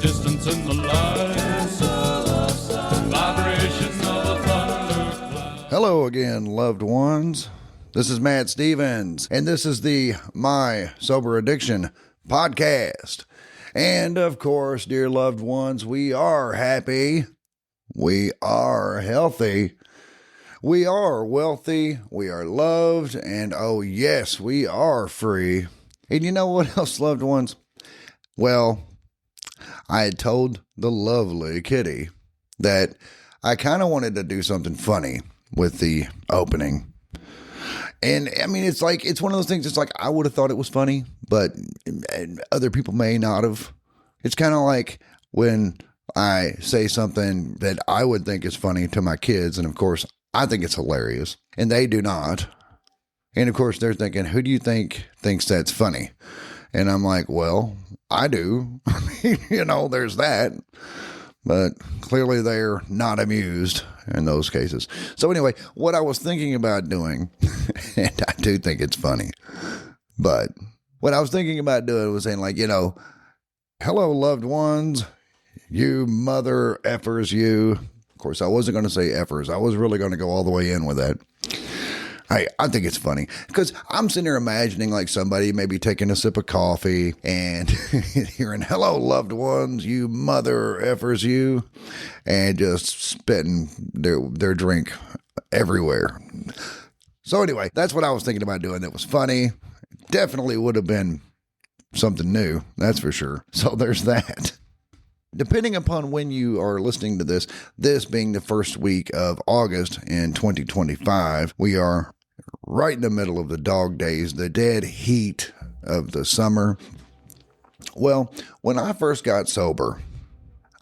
distance in the light, vibration of a thundercloud. Hello again, loved ones. This is Matt Stevens, and this is the My Sober Addiction podcast. And of course, dear loved ones, we are happy, we are healthy, we are wealthy, we are loved, and oh yes, we are free. And you know what else, loved ones? Well, I had told the lovely Kitty that I kind of wanted to do something funny with the opening. And I mean, it's one of those things, it's like I would have thought it was funny, but other people may not have. It's kind of like when I say something that I would think is funny to my kids, and of course, I think it's hilarious, and they do not. And of course, they're thinking, who do you think thinks that's funny? And I'm like, well, I do. I mean, there's that. But clearly they're not amused in those cases. So anyway, what I was thinking about doing, and I do think it's funny, but what I was thinking about doing was saying hello, loved ones, you mother effers, you. Of course, I wasn't going to say effers. I was really going to go all the way in with that. I think it's funny because I'm sitting here imagining like somebody maybe taking a sip of coffee and hearing, hello, loved ones, you mother effers, you, and just spitting their drink everywhere. So anyway, that's what I was thinking about doing. That was funny. Definitely would have been something new. That's for sure. So there's that. Depending upon when you are listening to this being the first week of August in 2025, we are right in the middle of the dog days, the dead heat of the summer. Well, when I first got sober,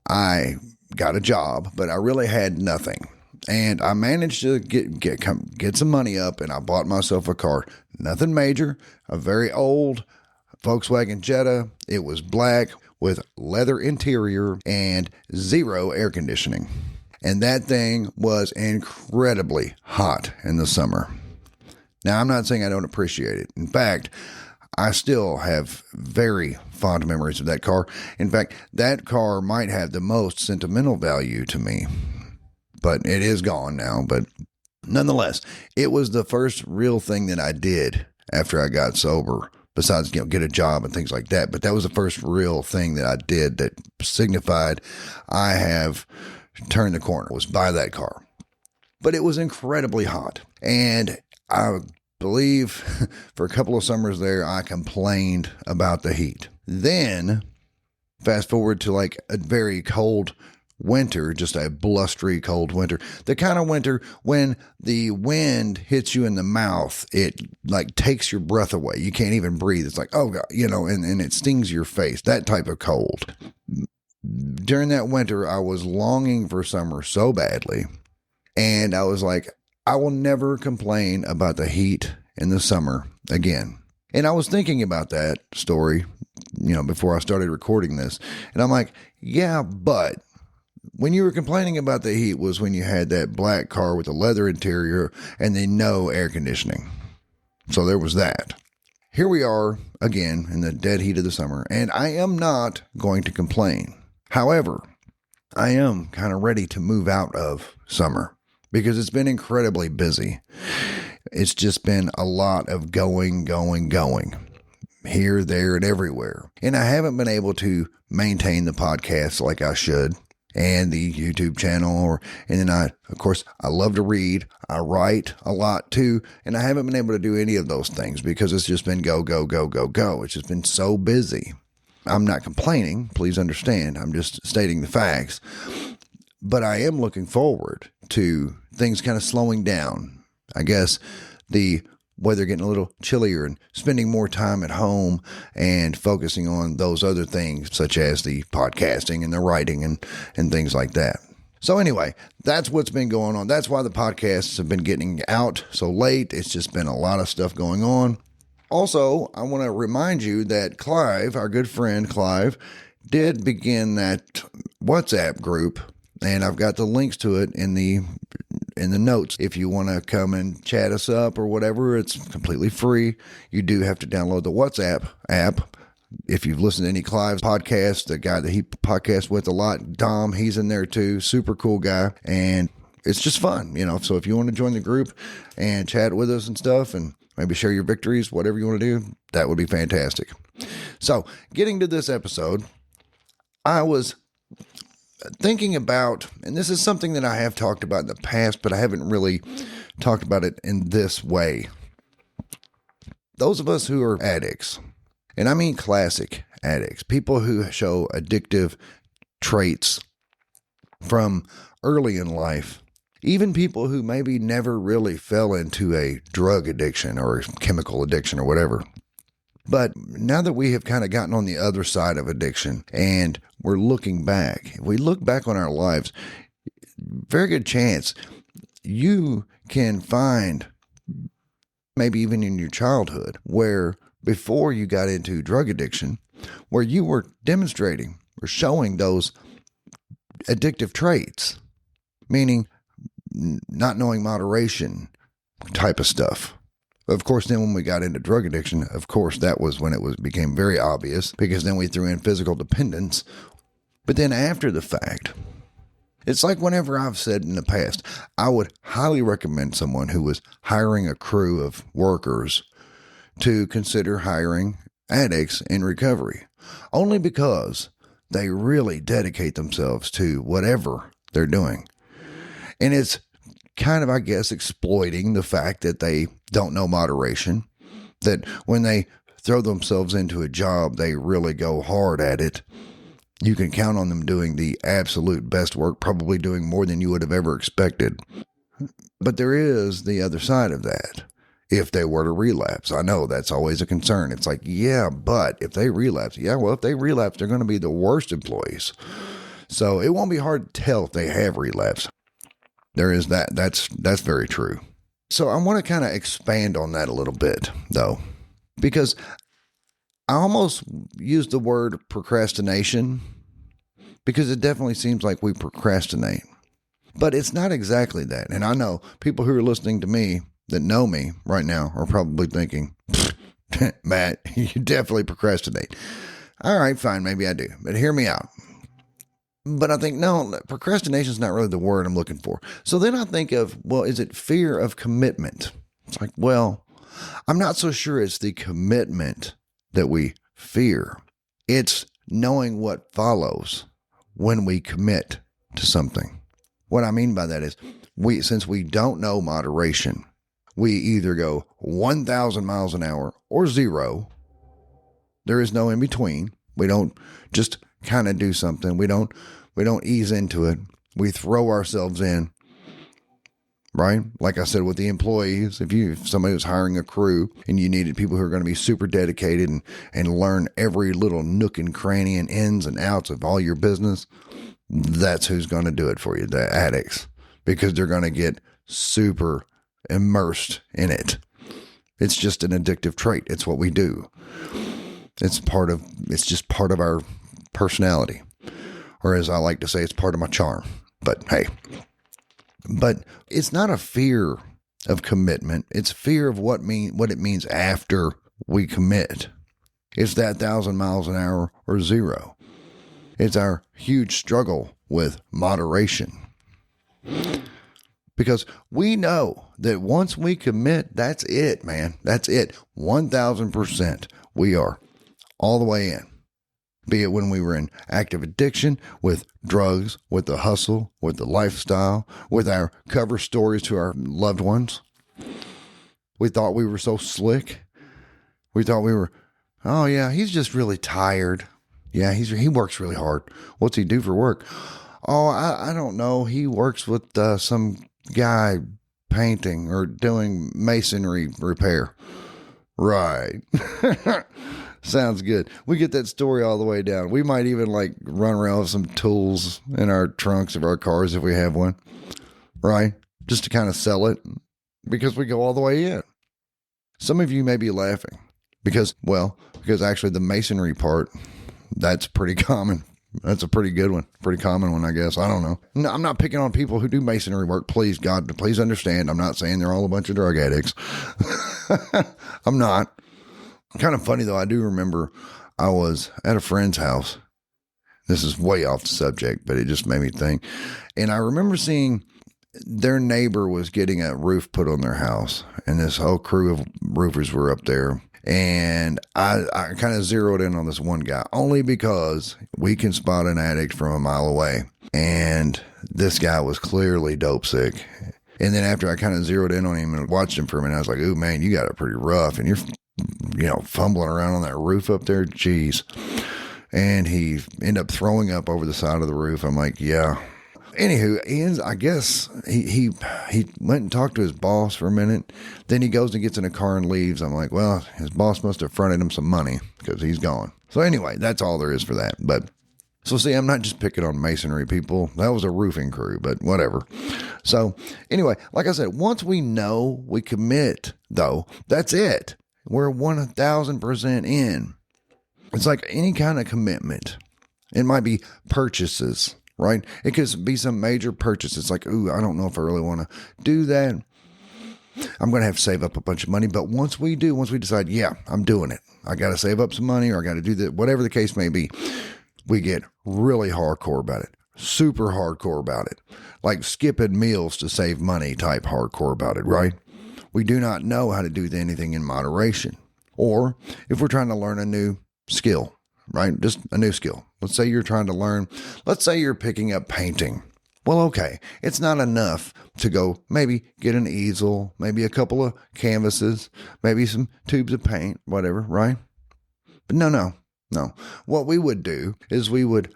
I got a job, but I really had nothing. And I managed to get some money up, and I bought myself a car. Nothing major, a very old Volkswagen Jetta. It was black with leather interior and zero air conditioning. And that thing was incredibly hot in the summer. Now, I'm not saying I don't appreciate it. In fact, I still have very fond memories of that car. In fact, that car might have the most sentimental value to me, but it is gone now. But nonetheless, it was the first real thing that I did after I got sober. Besides, get a job and things like that. But that was the first real thing that I did that signified I have turned the corner, was buy that car. But it was incredibly hot. And I believe for a couple of summers there, I complained about the heat. Then, fast forward to like a very cold winter, just a blustery cold winter, the kind of winter when the wind hits you in the mouth, it like takes your breath away. You can't even breathe. It's like, oh God, and it stings your face, that type of cold. During that winter, I was longing for summer so badly. And I was like, I will never complain about the heat in the summer again. And I was thinking about that story, before I started recording this. And I'm like, yeah, but when you were complaining about the heat was when you had that black car with a leather interior and then no air conditioning. So there was that. Here we are again in the dead heat of the summer, and I am not going to complain. However, I am kind of ready to move out of summer because it's been incredibly busy. It's just been a lot of going, here, there, and everywhere. And I haven't been able to maintain the podcast like I should. And the YouTube channel, and then of course, I love to read. I write a lot too, and I haven't been able to do any of those things because it's just been go. It's just been so busy. I'm not complaining, please understand. I'm just stating the facts. But I am looking forward to things kind of slowing down. I guess the weather getting a little chillier and spending more time at home and focusing on those other things such as the podcasting and the writing and things like that. So anyway, that's what's been going on. That's why the podcasts have been getting out so late. It's just been a lot of stuff going on. Also, I want to remind you that Clive, our good friend Clive, did begin that WhatsApp group, and I've got the links to it in the notes. If you want to come and chat us up or whatever, it's completely free. You do have to download the WhatsApp app. If you've listened to any Clive's podcast, the guy that he podcasts with a lot, Dom, he's in there too. Super cool guy. And it's just fun, So if you want to join the group and chat with us and stuff and maybe share your victories, whatever you want to do, that would be fantastic. So getting to this episode, I was thinking about, and this is something that I have talked about in the past, but I haven't really talked about it in this way. Those of us who are addicts, and I mean classic addicts, people who show addictive traits from early in life, even people who maybe never really fell into a drug addiction or chemical addiction or whatever. But now that we have kind of gotten on the other side of addiction and we're looking back, if we look back on our lives, very good chance you can find, maybe even in your childhood, where before you got into drug addiction, where you were demonstrating or showing those addictive traits, meaning not knowing moderation type of stuff. Of course, then when we got into drug addiction, of course, that was when it became very obvious, because then we threw in physical dependence. But then after the fact, it's like whenever I've said in the past, I would highly recommend someone who was hiring a crew of workers to consider hiring addicts in recovery, only because they really dedicate themselves to whatever they're doing. And it's kind of, I guess, exploiting the fact that they don't know moderation, that when they throw themselves into a job, they really go hard at it. You can count on them doing the absolute best work, probably doing more than you would have ever expected. But there is the other side of that. If they were to relapse, I know that's always a concern. It's like, yeah, but if they relapse, if they relapse, they're going to be the worst employees. So it won't be hard to tell if they have relapsed. There is that. That's very true. So I want to kind of expand on that a little bit, though, because I almost use the word procrastination because it definitely seems like we procrastinate. But it's not exactly that. And I know people who are listening to me that know me right now are probably thinking, Matt, you definitely procrastinate. All right, fine, maybe I do. But hear me out. But I think, no, procrastination is not really the word I'm looking for. So then I think of, well, is it fear of commitment? It's like, well, I'm not so sure it's the commitment that we fear. It's knowing what follows when we commit to something. What I mean by that is, since we don't know moderation, we either go 1,000 miles an hour or zero. There is no in between. We don't just kind of do something. We don't ease into it. We throw ourselves in, right? Like I said, with the employees, if somebody was hiring a crew and you needed people who are going to be super dedicated and learn every little nook and cranny and ins and outs of all your business, that's who's going to do it for you, the addicts, because they're going to get super immersed in it. It's just an addictive trait. It's what we do. It's just part of our personality. Or as I like to say, it's part of my charm. But hey, it's not a fear of commitment. It's fear of what it means after we commit. It's that 1,000 miles an hour or zero. It's our huge struggle with moderation. Because we know that once we commit, that's it, man. That's it. 1,000%. We are all the way in. Be it when we were in active addiction, with drugs, with the hustle, with the lifestyle, with our cover stories to our loved ones. We thought we were so slick. We thought we were, oh yeah, he's just really tired. Yeah, he works really hard. What's he do for work? Oh, I don't know. He works with some guy painting or doing masonry repair. Right. Sounds good. We get that story all the way down. We might even run around with some tools in our trunks of our cars if we have one. Right? Just to kind of sell it because we go all the way in. Some of you may be laughing because actually the masonry part, that's pretty common. That's a pretty good one. Pretty common one, I guess. I don't know. No, I'm not picking on people who do masonry work. Please, God, please understand. I'm not saying they're all a bunch of drug addicts. I'm not. Kind of funny, though. I do remember I was at a friend's house. This is way off the subject, but it just made me think. And I remember seeing their neighbor was getting a roof put on their house, and this whole crew of roofers were up there. And I kind of zeroed in on this one guy only because we can spot an addict from a mile away. And this guy was clearly dope sick. And then after I kind of zeroed in on him and watched him for a minute, I was like, ooh, man, you got it pretty rough. And you're, fumbling around on that roof up there. Jeez. And he ended up throwing up over the side of the roof. I'm like, yeah. Anywho, I guess he went and talked to his boss for a minute. Then he goes and gets in a car and leaves. I'm like, well, his boss must have fronted him some money because he's gone. So anyway, that's all there is for that. But so see, I'm not just picking on masonry people. That was a roofing crew, but whatever. So anyway, like I said, once we know, we commit, though, that's it. We're 1,000% in. It's like any kind of commitment. It might be purchases. Right? It could be some major purchase. It's like, ooh, I don't know if I really want to do that. I'm going to have to save up a bunch of money. But once we decide, yeah, I'm doing it. I got to save up some money, or I got to do that, whatever the case may be. We get really hardcore about it. Super hardcore about it. Like skipping meals to save money type hardcore about it, right? We do not know how to do anything in moderation. Or if we're trying to learn a new skill, right? Just a new skill. Let's say you're trying to learn, let's say you're picking up painting. Well, okay, it's not enough to go maybe get an easel, maybe a couple of canvases, maybe some tubes of paint, whatever, right? But no. What we would do is we would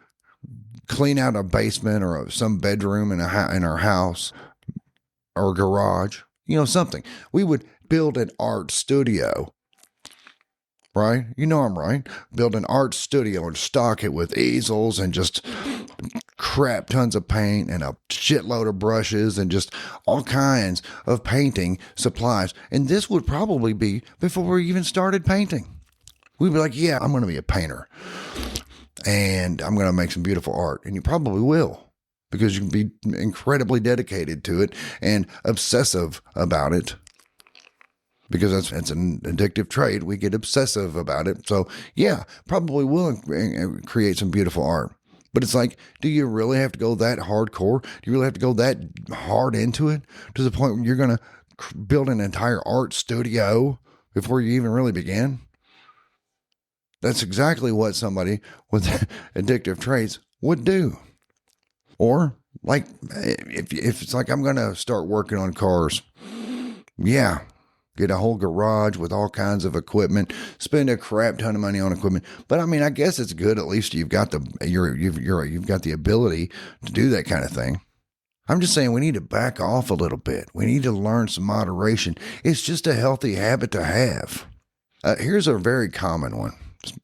clean out a basement or some bedroom in our house or garage, something. We would build an art studio. Right? I'm right. Build an art studio and stock it with easels and just crap tons of paint and a shitload of brushes and just all kinds of painting supplies. And this would probably be before we even started painting. We'd be like, yeah, I'm going to be a painter and I'm going to make some beautiful art. And you probably will, because you can be incredibly dedicated to it and obsessive about it. Because it's an addictive trait. We get obsessive about it. So yeah, probably will create some beautiful art. But it's like, do you really have to go that hardcore? Do you really have to go that hard into it to the point where you're going to build an entire art studio before you even really begin? That's exactly what somebody with addictive traits would do. Or like, if it's like, I'm going to start working on cars. Yeah. Get a whole garage with all kinds of equipment, spend a crap ton of money on equipment. But I mean, I guess it's good. At least you've got you've got the ability to do that kind of thing. I'm just saying we need to back off a little bit. We need to learn some moderation. It's just a healthy habit to have. Here's a very common one.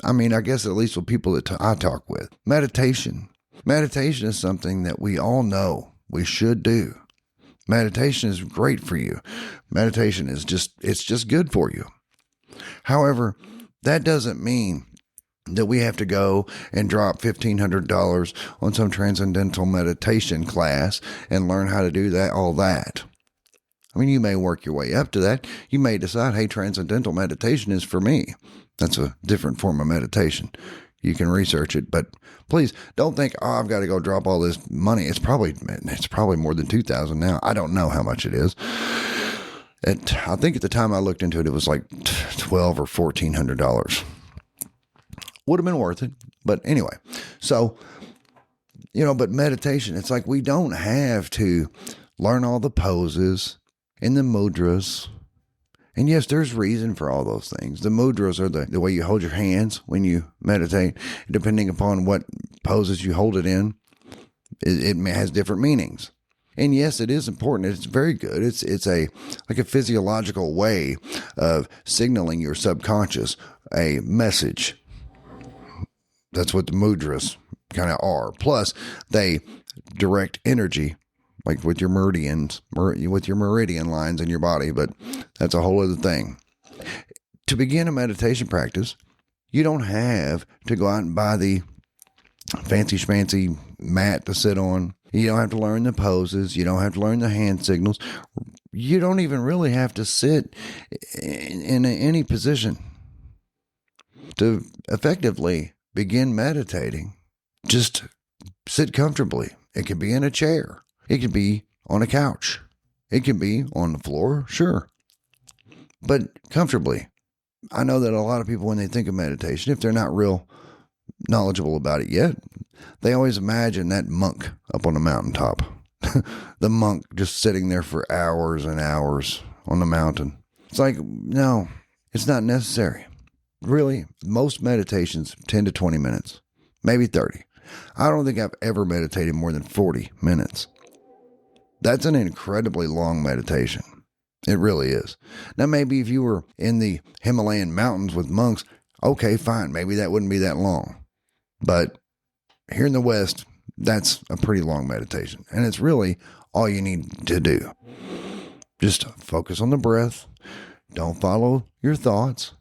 I mean, I guess at least with people that I talk with. Meditation. Meditation is something that we all know we should do. Meditation is great for you. Meditation is it's just good for you. However, that doesn't mean that we have to go and drop $1,500 on some transcendental meditation class and learn how to do all that. I mean, you may work your way up to that. You may decide, hey, transcendental meditation is for me. That's a different form of meditation. You can research it, but please don't think, I've got to go drop all this money. It's probably more than $2,000 now. I don't know how much it is. I think at the time I looked into it, it was like $1,200 or $1,400. Would have been worth it. But anyway, so, but meditation, it's like we don't have to learn all the poses and the mudras. And yes, there's reason for all those things. The mudras are the way you hold your hands when you meditate. Depending upon what poses you hold it in, it has different meanings. And yes, it is important. It's very good. It's like a physiological way of signaling your subconscious a message. That's what the mudras kind of are. Plus, they direct energy, like with your meridian lines in your body, but that's a whole other thing. To begin a meditation practice, you don't have to go out and buy the fancy schmancy mat to sit on. You don't have to learn the poses. You don't have to learn the hand signals. You don't even really have to sit in any position. to effectively begin meditating, just sit comfortably. It can be in a chair. It can be on a couch. It can be on the floor, sure, but comfortably. I know that a lot of people, when they think of meditation, if they're not real knowledgeable about it yet, they always imagine that monk up on the mountaintop. The monk just sitting there for hours and hours on the mountain. It's like, no, it's not necessary. Really, most meditations 10 to 20 minutes, maybe 30. I don't think I've ever meditated more than 40 minutes. That's an incredibly long meditation. It really is. Now, maybe if you were in the Himalayan mountains with monks, okay, fine. Maybe that wouldn't be that long. But here in the West, that's a pretty long meditation. And it's really all you need to do. Just focus on the breath. Don't follow your thoughts.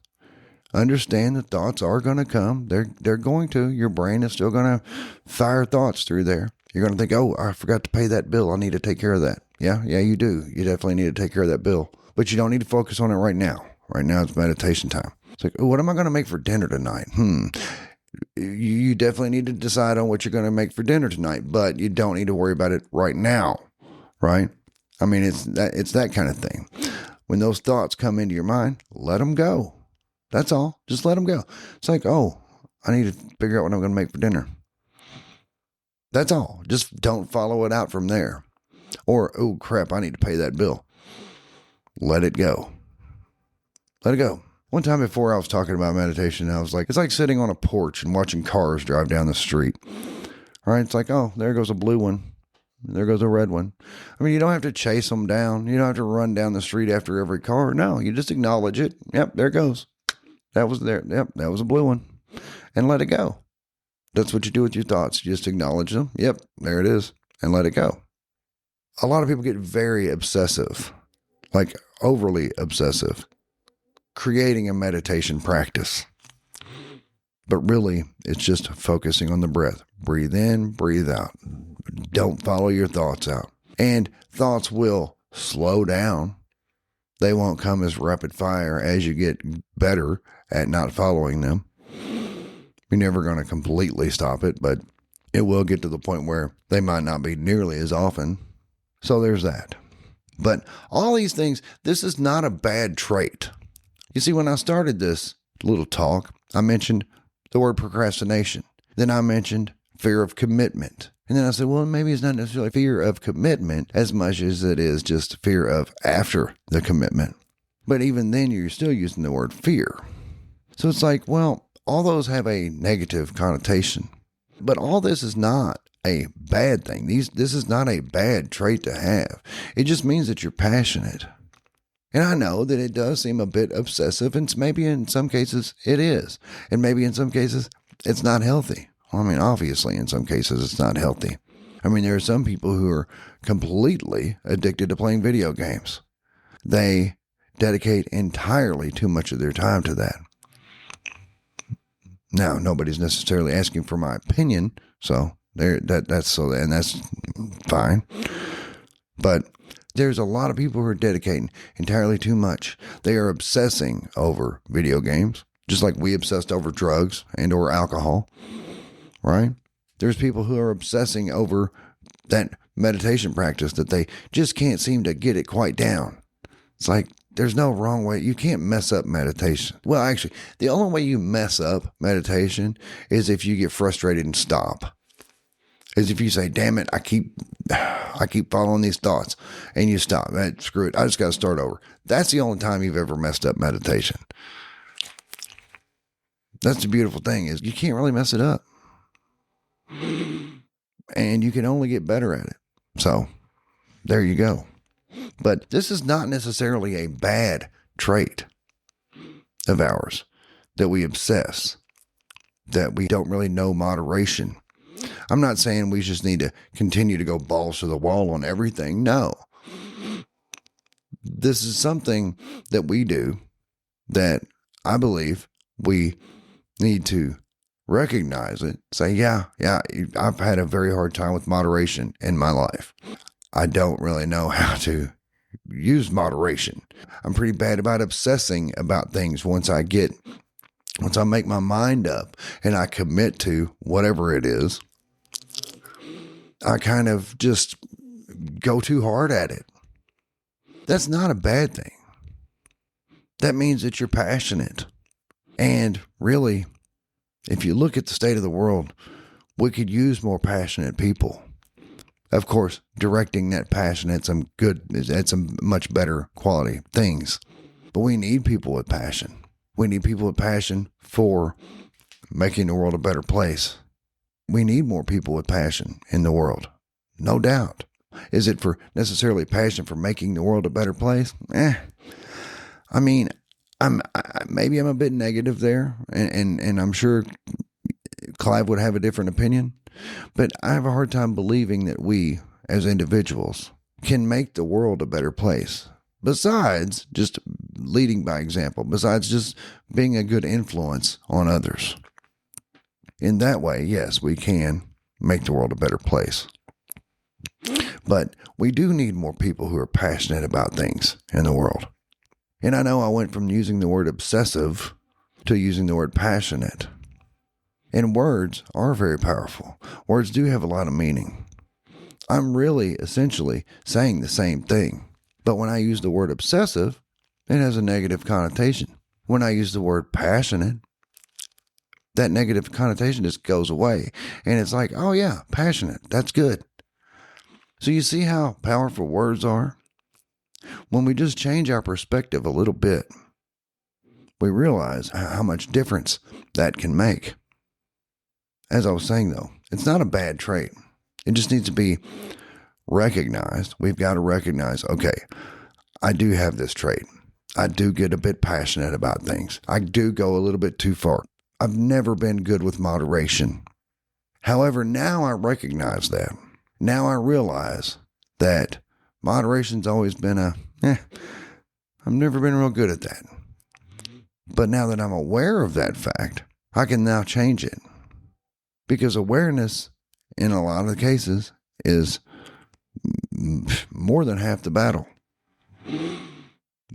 Understand that thoughts are going to come. They're going to. Your brain is still going to fire thoughts through there. You're going to think, oh, I forgot to pay that bill. I need to take care of that. Yeah, you do. You definitely need to take care of that bill. But you don't need to focus on it right now. Right now it's meditation time. It's like, oh, what am I going to make for dinner tonight? You definitely need to decide on what you're going to make for dinner tonight, but you don't need to worry about it right now, right? I mean, it's that kind of thing. When those thoughts come into your mind, let them go. That's all. Just let them go. It's like, oh, I need to figure out what I'm going to make for dinner. That's all. Just don't follow it out from there. Or, oh, crap, I need to pay that bill. Let it go. Let it go. One time before I was talking about meditation, I was like, it's like sitting on a porch and watching cars drive down the street. All right, it's like, oh, there goes a blue one. There goes a red one. I mean, you don't have to chase them down. You don't have to run down the street after every car. No, you just acknowledge it. Yep, there it goes. That was there. Yep, that was a blue one. And let it go. That's what you do with your thoughts. You just acknowledge them. Yep, there it is. And let it go. A lot of people get very obsessive, like overly obsessive, creating a meditation practice. But really, it's just focusing on the breath. Breathe in, breathe out. Don't follow your thoughts out. And thoughts will slow down. They won't come as rapid fire as you get better at not following them. You're never going to completely stop it, but it will get to the point where they might not be nearly as often. So there's that. But all these things, this is not a bad trait. You see, when I started this little talk, I mentioned the word procrastination. Then I mentioned fear of commitment. And then I said, well, maybe it's not necessarily fear of commitment as much as it is just fear of after the commitment. But even then, you're still using the word fear. So it's like, well, all those have a negative connotation. But all this is not a bad thing. This is not a bad trait to have. It just means that you're passionate. And I know that it does seem a bit obsessive, and maybe in some cases it is. And maybe in some cases it's not healthy. Well, I mean, obviously in some cases it's not healthy. I mean, there are some people who are completely addicted to playing video games. They dedicate entirely too much of their time to that. Now, nobody's necessarily asking for my opinion, so that's fine. But there's a lot of people who are dedicating entirely too much. They are obsessing over video games, just like we obsessed over drugs and or alcohol, right? There's people who are obsessing over that meditation practice that they just can't seem to get it quite down. It's like, there's no wrong way. You can't mess up meditation. Well, actually, the only way you mess up meditation is if you get frustrated and stop. Is if you say, damn it, I keep following these thoughts, and you stop. Screw it. I just got to start over. That's the only time you've ever messed up meditation. That's the beautiful thing, is you can't really mess it up. And you can only get better at it. So there you go. But this is not necessarily a bad trait of ours, that we obsess, that we don't really know moderation. I'm not saying we just need to continue to go balls to the wall on everything. No. This is something that we do that I believe we need to recognize it. Say, yeah, I've had a very hard time with moderation in my life. I don't really know how to use moderation. I'm pretty bad about obsessing about things once I get once I make my mind up and I commit to whatever it is, I kind of just go too hard at it. That's not a bad thing. That means that you're passionate. And really, if you look at the state of the world, we could use more passionate people. Of course, directing that passion at some much better quality things. But we need people with passion. We need people with passion for making the world a better place. We need more people with passion in the world. No doubt. Is it for necessarily passion for making the world a better place? I mean, maybe I'm a bit negative there, and I'm sure Clive would have a different opinion, but I have a hard time believing that we, as individuals, can make the world a better place. Besides just leading by example, besides just being a good influence on others. In that way, yes, we can make the world a better place. But we do need more people who are passionate about things in the world. And I know I went from using the word obsessive to using the word passionate. And words are very powerful. Words do have a lot of meaning. I'm really essentially saying the same thing. But when I use the word obsessive, it has a negative connotation. When I use the word passionate, that negative connotation just goes away. And it's like, oh yeah, passionate. That's good. So you see how powerful words are? When we just change our perspective a little bit, we realize how much difference that can make. As I was saying, though, it's not a bad trait. It just needs to be recognized. We've got to recognize, okay, I do have this trait. I do get a bit passionate about things. I do go a little bit too far. I've never been good with moderation. However, now I recognize that. Now I realize that moderation's always been I've never been real good at that. But now that I'm aware of that fact, I can now change it. Because awareness, in a lot of the cases, is more than half the battle.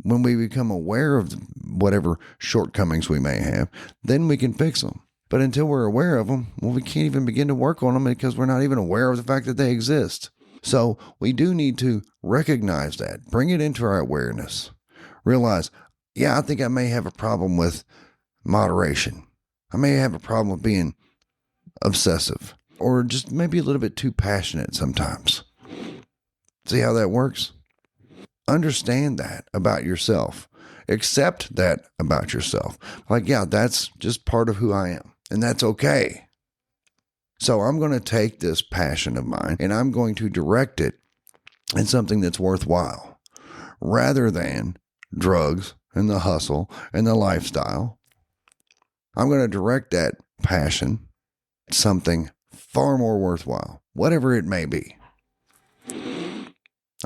When we become aware of whatever shortcomings we may have, then we can fix them. But until we're aware of them, well, we can't even begin to work on them because we're not even aware of the fact that they exist. So we do need to recognize that, bring it into our awareness, realize, yeah, I think I may have a problem with moderation. I may have a problem with being obsessive or just maybe a little bit too passionate sometimes. See how that works? Understand that about yourself. Accept that about yourself. Like, yeah, that's just part of who I am, and that's okay. So I'm going to take this passion of mine and I'm going to direct it in something that's worthwhile rather than drugs and the hustle and the lifestyle. I'm going to direct that passion at something far more worthwhile, whatever it may be.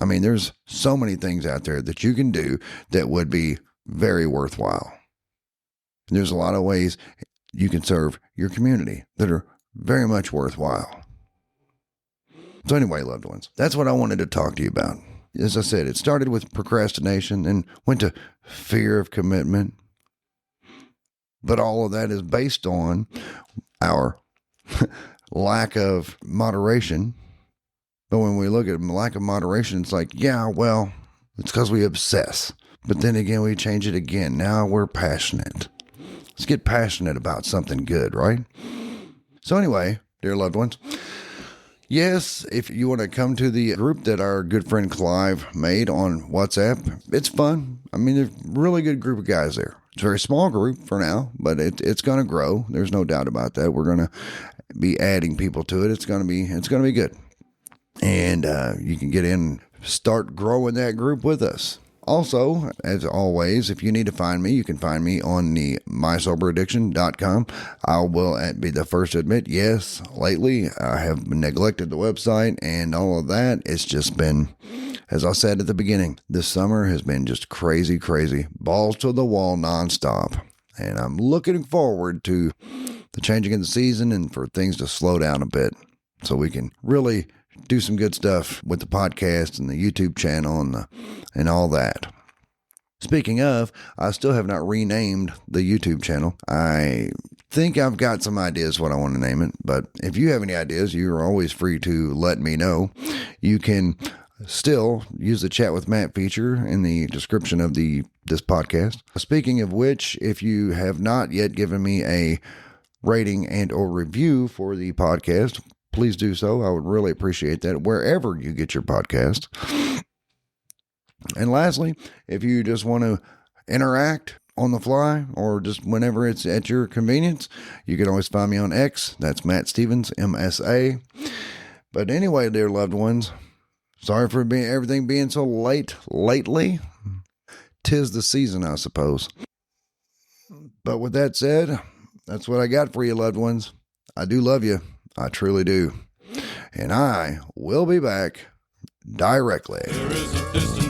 I mean, there's so many things out there that you can do that would be very worthwhile. There's a lot of ways you can serve your community that are very much worthwhile. So anyway, loved ones, that's what I wanted to talk to you about. As I said, it started with procrastination and went to fear of commitment. But all of that is based on our lack of moderation. But when we look at lack of moderation, it's like, yeah, well, it's because we obsess. But then again, we change it again. Now we're passionate. Let's get passionate about something good, right? So anyway, dear loved ones, yes, if you want to come to the group that our good friend Clive made on WhatsApp, it's fun. I mean, there's a really good group of guys there. It's a very small group for now, but it's going to grow. There's no doubt about that. We're going to be adding people to it. It's going to be good. And you can get in and start growing that group with us. Also, as always, if you need to find me, you can find me on the mysoberaddiction.com. I will be the first to admit, yes, lately I have neglected the website and all of that. It's just been, as I said at the beginning, this summer has been just crazy, balls to the wall nonstop. And I'm looking forward to the changing of the season and for things to slow down a bit so we can really do some good stuff with the podcast and the YouTube channel and all that. Speaking of, I still have not renamed the YouTube channel. I think I've got some ideas what I want to name it, but if you have any ideas, you're always free to let me know. You can still use the Chat with Matt feature in the description of this podcast. Speaking of which, if you have not yet given me a rating and or review for the podcast, please do so. I would really appreciate that wherever you get your podcast. And lastly, if you just want to interact on the fly or just whenever it's at your convenience, you can always find me on X. That's Matt Stevens, MSA. But anyway, dear loved ones, sorry for everything being so late lately. 'Tis the season, I suppose. But with that said, that's what I got for you, loved ones. I do love you. I truly do. And I will be back directly. There is a distance